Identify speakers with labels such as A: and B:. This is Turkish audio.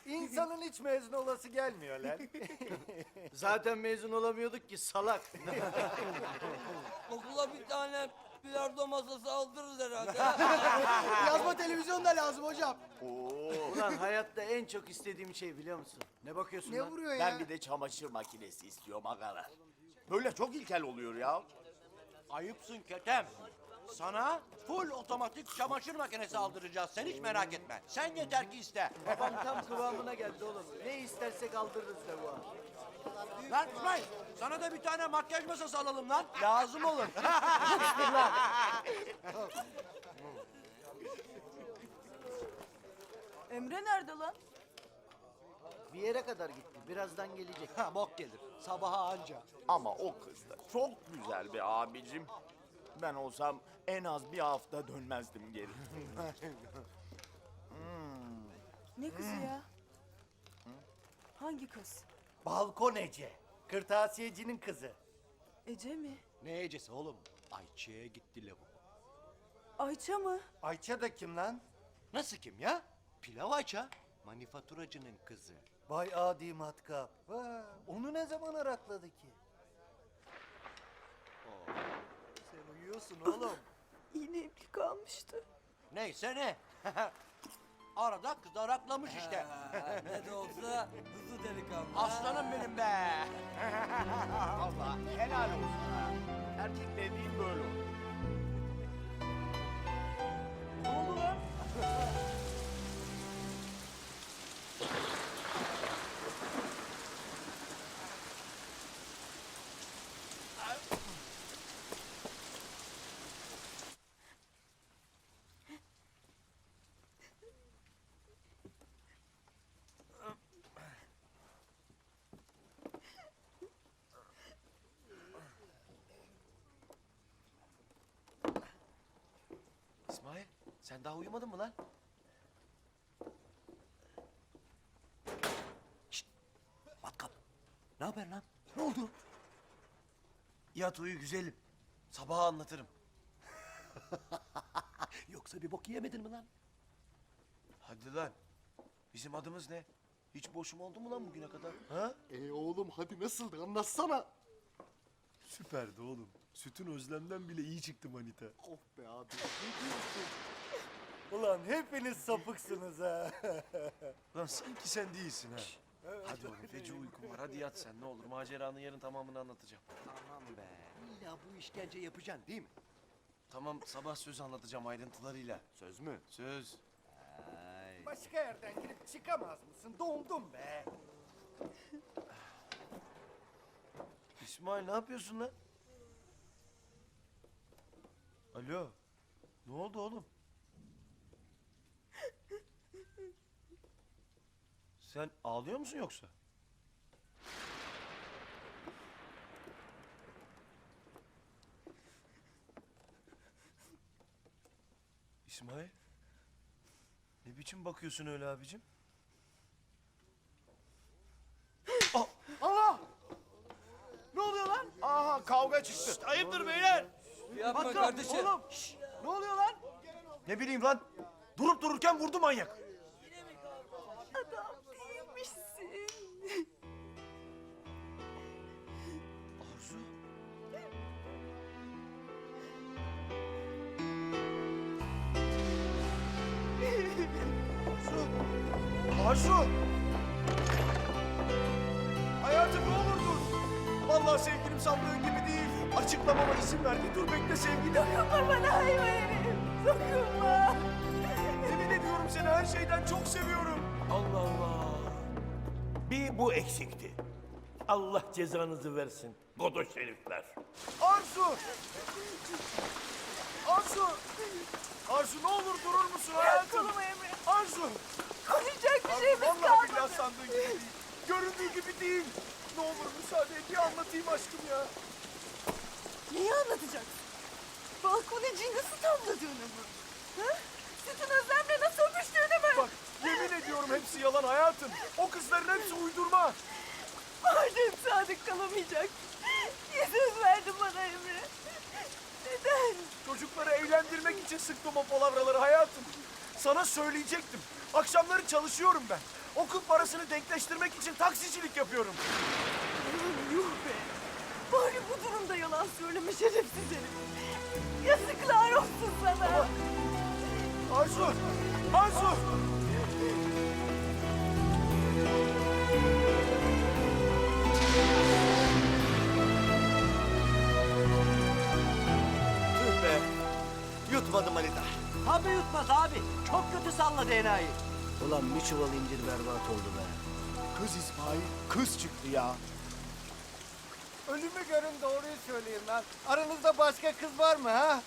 A: İnsanın hiç mezun olası gelmiyor lan.
B: Zaten mezun olamıyorduk ki salak.
C: Okula bir tane bilardo masası aldırırız herhalde.
D: Yazma televizyon da lazım hocam.
B: Ulan hayatta en çok istediğim şey biliyor musun? Ne bakıyorsun
D: Ne
B: lan?
D: vuruyor ya?
E: Ben bir de çamaşır makinesi istiyorum agalar. Böyle çok ilkel oluyor ya.
F: Ayıpsın Ketem. Sana full otomatik çamaşır makinesi aldıracağız. Sen hiç merak etme. Sen yeter ki iste.
B: Babam tam kıvamına geldi oğlum. Ne istersek aldırırız de bu an.
F: Lan İsmail, sana da bir tane makyaj masası alalım lan. Lazım olur.
G: Emre nerede lan?
B: Bir yere kadar gitti. Birazdan gelecek.
D: Ha bok gelir. Sabaha anca.
E: Ama o kız da çok güzel be abicim. Ben olsam en az bir hafta dönmezdim geri.
G: Ne kızı ya? Hangi kız?
A: Balkon Ece. Kırtasiyecinin kızı.
G: Ece mi?
D: Ne ecesi oğlum? Ayça'ya gitti lavuk.
G: Ayça mı?
A: Ayça da kim lan?
D: Nasıl kim ya? Pilav Ayça. Manifaturacının kızı.
A: Vay adi matkap. Vay, onu ne zaman arakladı ki?
D: Sen uyuyorsun oğlum.
G: Yine iplik kalmıştı.
F: Neyse ne. Arada kız araklamış işte.
C: Ne de olsa hızlı delikanlı.
F: Aslanım benim be.
E: Allah helal olsun ha. Erkek dediğin böyle olur.
G: Ne oldu lan?
H: İsmail, sen daha uyumadın mı lan?
D: Matkap. Ne haber lan? Ne oldu?
H: Yat uyu güzelim. Sabaha anlatırım.
D: Yoksa bir bok yemedin mi lan?
H: Hadi lan. Bizim adımız ne? Hiç boşum oldu mu lan bugüne kadar? Ha?
I: Oğlum hadi nasıldı anlatsana.
J: Süperdi oğlum. Sütün özlemden bile iyi çıktı manita.
I: Oh be abi. Ne diyorsun?
A: Ulan hepiniz sapıksınız ha.
H: Lan sanki sen değilsin ha. Hadi oğlum feci uykum var. Hadi yat sen ne olur. Maceranın yarın tamamını anlatacağım.
D: Aman be. İlla bu işkence yapacaksın değil mi?
H: Tamam sabah söz anlatacağım ayrıntılarıyla.
D: Söz mü?
H: Söz.
A: Başka yerden girip çıkamaz mısın? Dondum be.
H: İsmail ne yapıyorsun lan? Alo. Ne oldu oğlum? Sen ağlıyor musun yoksa? İsmail. Ne biçim bakıyorsun öyle abicim?
E: Aha kavga çıktı.
H: Hayırdır beyler?
C: Yapma kardeşim.
H: Ne oluyor lan? Ne bileyim lan. Durup dururken vurdu manyak.
G: Adam değilmişsin.
H: Arzu. Arzu. Arzu. Hayatım ne olur dur. Vallahi sevgilim sandığın gibi değil. Açıklamama izin verdi. Dur bekle sevgilim.
G: Dokunma bana hayvan herif. Dokunma.
H: Yemin ediyorum seni her şeyden çok seviyorum.
K: Allah Allah. Bir bu eksikti. Allah cezanızı versin. Godoş herifler.
H: Arzu. Arzu. Arzu ne olur durur musun hayatım?
G: Kolumu Emre.
H: Arzu.
G: Konuşacak bir
H: Arzu
G: şeyimiz
H: vallahi
G: kalmadı.
H: billahi sandığın gibi değil. Göründüğü gibi değil. Ne olur müsaade et bir anlatayım aşkım ya.
G: Neyi anlatacaksın? Balkoneciyi nasıl tavladığını mı? Ha? Sütün özlemle nasıl öpüştüğünü mü?
H: Bak yemin ediyorum hepsi yalan hayatım. O kızların hepsi uydurma.
G: Ardem sadık kalamayacak. Niye söz verdin bana Emre? Neden?
H: Çocukları eğlendirmek için sıktım o palavraları hayatım. Sana söyleyecektim. Akşamları çalışıyorum ben. Okul parasını denkleştirmek için taksicilik yapıyorum.
G: Yuh be. Bari bu durumda yalan söyleme şerefsiz herif. Yazıklar olsun sana.
H: Arzu! Arzu!
D: Tüh be. Yutmadı manita.
B: Tabii yutmaz abi. Çok kötü salladı enayi. Ulan bir çuval incir berbat oldu be.
E: Kız İsmail, kız çıktı ya.
A: Ölümü görün doğruyu söyleyin lan. Aranızda başka kız var mı ha?